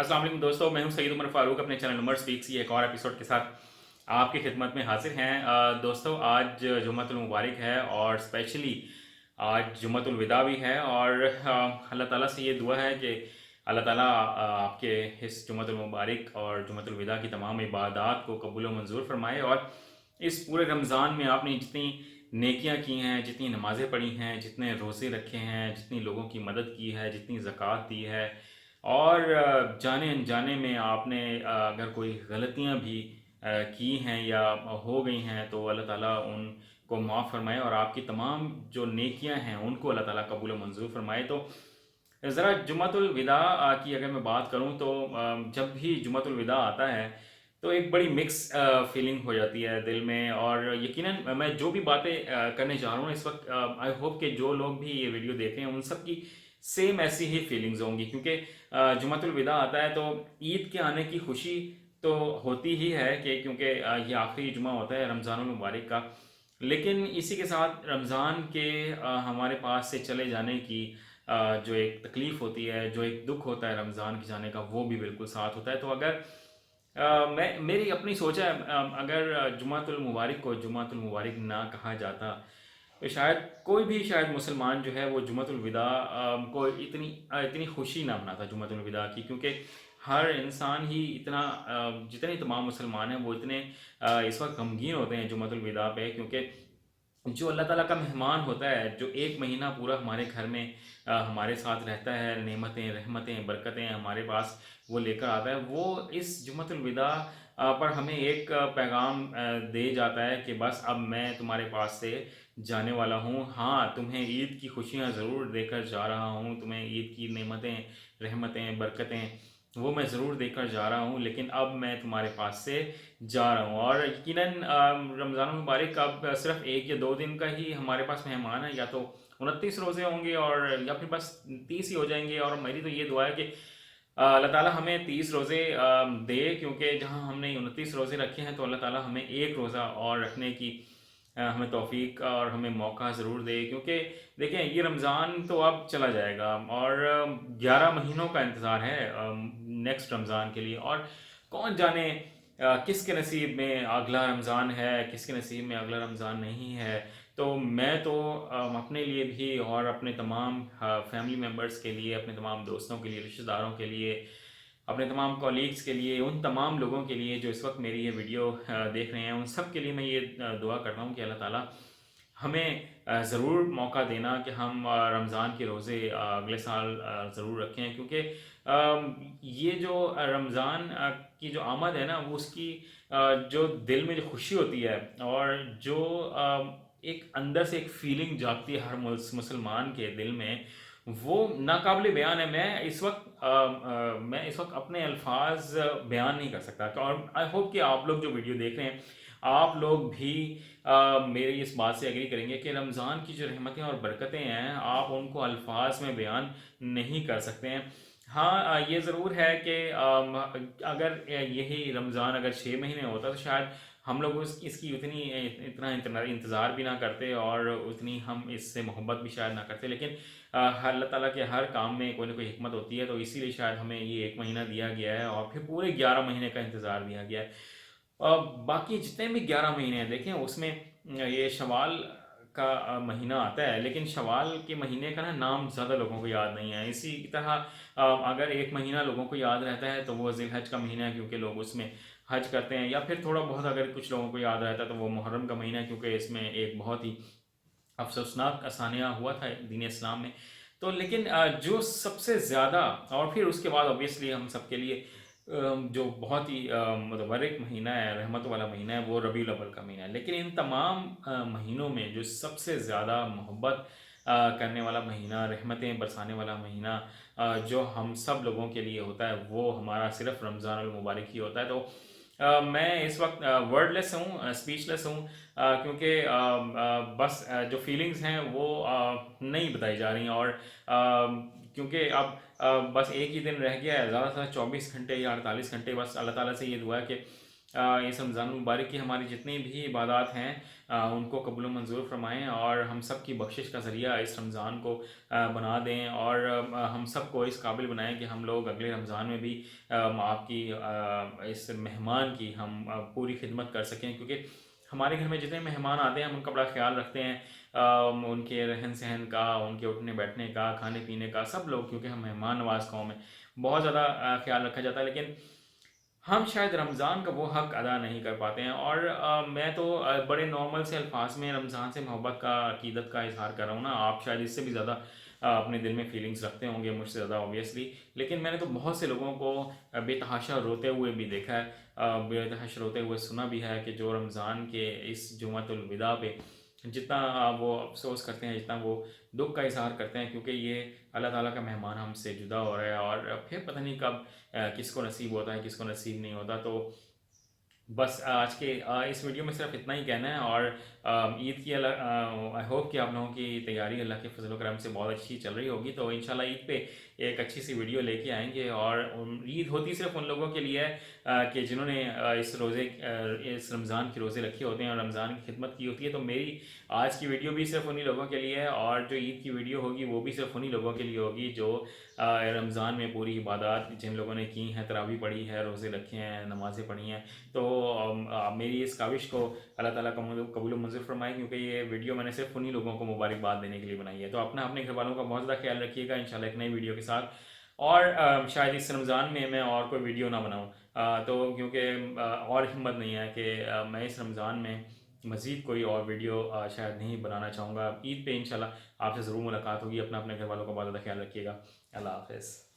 अस्सलाम वालेकुम दोस्तों, मैं हूं सईद उमर फारूक अपने चैनल उमर स्पीक्स की एक और एपिसोड के साथ आपकी खिदमत में हाजिर हैं। दोस्तों, आज जुम्मतुल मुबारक है और स्पेशली आज जुम्मतुल विदा भी है और अल्लाह ताला से ये दुआ है कि अल्लाह ताला आपके इस जुम्मतुल मुबारक और जुम्मतुल विदा की तमाम इबादत को कबूल व मंजूर फरमाए और इस पूरे रमज़ान में आपने जितनी नेकियां की हैं, जितनी नमाज़ें पढ़ी हैं, जितने रोज़े रखे हैं, जितनी लोगों की मदद की है, जितनी ज़कात दी है और जाने अनजाने में आपने अगर कोई गलतियां भी की हैं या हो गई हैं तो अल्लाह ताला उनको माफ़ फरमाए और आपकी तमाम जो नेकियां हैं उनको अल्लाह ताला कबूल व मंजूर फरमाए। तो ज़रा जुम्मतुल विदा की अगर मैं बात करूं तो जब भी जुम्मतुल विदा आता है तो एक बड़ी मिक्स फीलिंग हो जाती है दिल में और यकीनन मैं जो भी बातें करने जा रहा हूँ इस वक्त, आई होप कि जो लोग भी ये वीडियो देख रहे हैं उन सब की सेम ऐसी ही फीलिंग्स होंगी, क्योंकि जुम्मतुल विदा आता है तो ईद के आने की खुशी तो होती ही है कि क्योंकि ये आखिरी जुमा होता है रमज़ानुल मुबारक का। लेकिन इसी के साथ रमज़ान के हमारे पास से चले जाने की जो एक तकलीफ़ होती है, जो एक दुख होता है रमज़ान के जाने का, वो भी बिल्कुल साथ होता है। तो अगर मैं मेरी अपनी सोच है, अगर जुमातुल मुबारक को जुमातुल मुबारक ना कहा जाता तो शायद कोई भी शायद मुसलमान जो है वो जुमातुल विदा को इतनी खुशी ना मनाता जुमातुल विदा की, क्योंकि हर इंसान ही इतना जितने तमाम मुसलमान हैं वो इतने इस वक्त गमगीन होते हैं जुमातुल विदा पे, क्योंकि जो अल्लाह ताला का मेहमान होता है, जो एक महीना पूरा हमारे घर में हमारे साथ रहता है, नेमतें रहमतें बरकतें हमारे पास वो लेकर आता है, वो इस जुम्मतुल विदा पर हमें एक पैगाम दे जाता है कि बस अब मैं तुम्हारे पास से जाने वाला हूँ। हाँ, तुम्हें ईद की खुशियाँ ज़रूर देकर जा रहा हूँ, तुम्हें ईद की नेमतें रहमतें बरकतें वो मैं ज़रूर देकर जा रहा हूँ, लेकिन अब मैं तुम्हारे पास से जा रहा हूँ। और यकीनन रमज़ान मुबारक अब सिर्फ एक या दो दिन का ही हमारे पास मेहमान है, या तो 29 रोज़े होंगे और या फिर बस 30 ही हो जाएंगे। और मेरी तो ये दुआ है कि अल्लाह ताला हमें 30 रोज़े दे, क्योंकि जहाँ हमने 29 रोज़े रखे हैं तो अल्लाह ताला हमें एक रोज़ा और रखने की हमें तौफीक और हमें मौका ज़रूर दे, क्योंकि देखें ये रमज़ान तो अब चला जाएगा और 11 महीनों का इंतज़ार है नेक्स्ट रमज़ान के लिए। और कौन जाने किसके नसीब में अगला रमज़ान है, किसके नसीब में अगला रमज़ान नहीं है। तो मैं तो अपने लिए भी और अपने तमाम फैमिली मेम्बर्स के लिए, अपने तमाम दोस्तों के लिए, रिश्तेदारों के लिए, अपने तमाम कॉलीग्स के लिए, उन तमाम लोगों के लिए जो इस वक्त मेरी ये वीडियो देख रहे हैं, उन सब के लिए मैं ये दुआ करता हूँ कि अल्लाह ताला हमें ज़रूर मौका देना कि हम रमज़ान के रोज़े अगले साल ज़रूर रखें, क्योंकि ये जो रमज़ान की जो आमद है ना, वो उसकी जो दिल में जो खुशी होती है और जो एक अंदर से एक फीलिंग जागती है हर मुसलमान के दिल में, वो नाकाबिले बयान है। मैं इस वक्त अपने अल्फाज बयान नहीं कर सकता। और आई होप कि आप लोग जो वीडियो देख रहे हैं आप लोग भी मेरी इस बात से एग्री करेंगे कि रमज़ान की जो रहमतें और बरकतें हैं आप उनको अल्फाज में बयान नहीं कर सकते हैं। हाँ, ये ज़रूर है कि अगर यही रमज़ान अगर 6 महीने होता तो शायद हम लोग इसकी इतना इंतज़ार भी ना करते और उतनी हम इससे मोहब्बत भी शायद ना करते। लेकिन अल्लाह ताला के हर काम में कोई ना कोई हिकमत होती है, तो इसीलिए शायद हमें ये एक महीना दिया गया है और फिर पूरे 11 महीने का इंतज़ार दिया गया है। बाकी जितने भी 11 महीने हैं देखें उसमें ये शवाल का महीना आता है, लेकिन शवाल के महीने का ना नाम ज़्यादा लोगों को याद नहीं है। इसी तरह अगर एक महीना लोगों को याद रहता है तो वो ज़िलहज का महीना है, क्योंकि लोग उसमें हज करते हैं। या फिर थोड़ा बहुत अगर कुछ लोगों को याद रहता है तो वो मुहर्रम का महीना है, क्योंकि इसमें एक बहुत ही अफसोसनाक सानिया हुआ था दीन इस्लाम में। तो लेकिन जो सबसे ज़्यादा और फिर उसके बाद ऑब्वियसली हम सबके लिए जो बहुत ही मुतबरक महीना है, रहमत वाला महीना है, वो रबीउल अव्वल का महीना है। लेकिन इन तमाम महीनों में जो सबसे ज़्यादा मोहब्बत करने वाला महीना, रहमतें बरसाने वाला महीना जो हम सब लोगों के लिए होता है, वो हमारा सिर्फ रमज़ानुल मुबारक ही होता है। तो मैं इस वक्त वर्डलेस हूँ, स्पीचलेस हूँ, क्योंकि बस जो फीलिंग्स हैं वो नहीं बताई जा रही हैं। और क्योंकि अब बस एक ही दिन रह गया है, ज़्यादा से ज़्यादा 24 घंटे या 48 घंटे, बस अल्लाह ताला से ये दुआ है कि इस रमज़ान मुबारक की हमारी जितनी भी इबादत हैं उनको कबूल व मंजूर फरमाएँ और हम सब की बख्शिश का ज़रिया इस रमज़ान को बना दें और हम सब को इस काबिल बनाएं कि हम लोग अगले रमज़ान में भी आपकी इस मेहमान की हम पूरी खिदमत कर सकें, क्योंकि हमारे घर में जितने मेहमान आते हैं हम उनका बड़ा ख्याल रखते हैं, उनके रहन सहन का, उनके उठने बैठने का, खाने पीने का, सब लोग, क्योंकि हम मेहमान नवाज कौम हैं, बहुत ज़्यादा ख्याल रखा जाता है। लेकिन हम शायद रमज़ान का वो हक़ अदा नहीं कर पाते हैं और मैं तो बड़े नॉर्मल से अल्फाज में रमज़ान से मोहब्बत का, अकीदत का इजहार कर रहा हूँ ना। आप शायद इससे भी ज़्यादा अपने दिल में फीलिंग्स रखते होंगे मुझसे ज़्यादा ऑब्वियसली, लेकिन मैंने तो बहुत से लोगों को बेतहाशा रोते हुए भी देखा है, बेतहाशा रोते हुए सुना भी है, कि जो रमज़ान के इस जुमातुल विदा पे जितना वो अफसोस करते हैं, जितना वो दुख का इजहार करते हैं, क्योंकि ये अल्लाह ताला का मेहमान हमसे जुदा हो रहा है और फिर पता नहीं कब किसको नसीब होता है, किसको नसीब नहीं होता। तो बस आज के इस वीडियो में सिर्फ इतना ही कहना है। और ईद की आई होप कि आप लोगों की तैयारी अल्लाह के फजल करम से बहुत अच्छी चल रही होगी। तो इंशाल्लाह ईद पे एक अच्छी सी वीडियो लेके आएंगे। और ईद होती सिर्फ उन लोगों के लिए है कि जिन्होंने इस रमज़ान के रोज़े रखे होते हैं और रमज़ान की खिदमत की होती है। तो मेरी आज की वीडियो भी सिर्फ उन्हीं लोगों के लिए है, और जो ईद की वीडियो होगी वो भी सिर्फ उन्हीं लोगों के लिए होगी जो रमज़ान में पूरी इबादत जिन लोगों ने की हैं, तरावी पढ़ी है, रोज़े रखे हैं, नमाज़ें पढ़ी हैं। तो मेरी इस काविश को अल्लाह ताला कबूल मंजूर फरमाए, क्योंकि ये वीडियो मैंने सिर्फ उन्हीं लोगों को मुबारकबाद देने के लिए बनाई है। तो अपना अपने घर वालों का बहुत ज़्यादा ख्याल रखिएगा, इंशाल्लाह एक नई वीडियो के साथ। और शायद इस रमज़ान में मैं और कोई वीडियो ना बनाऊँ, तो क्योंकि और हिम्मत नहीं है कि मैं इस रमज़ान में मज़ीद कोई और वीडियो शायद नहीं बनाना चाहूँगा। ईद पे इंशाल्लाह आपसे ज़रूर मुलाकात होगी। अपना अपने घर वालों का बहुत ज़्यादा ख्याल रखिएगा। अल्लाह हाफ़िज़।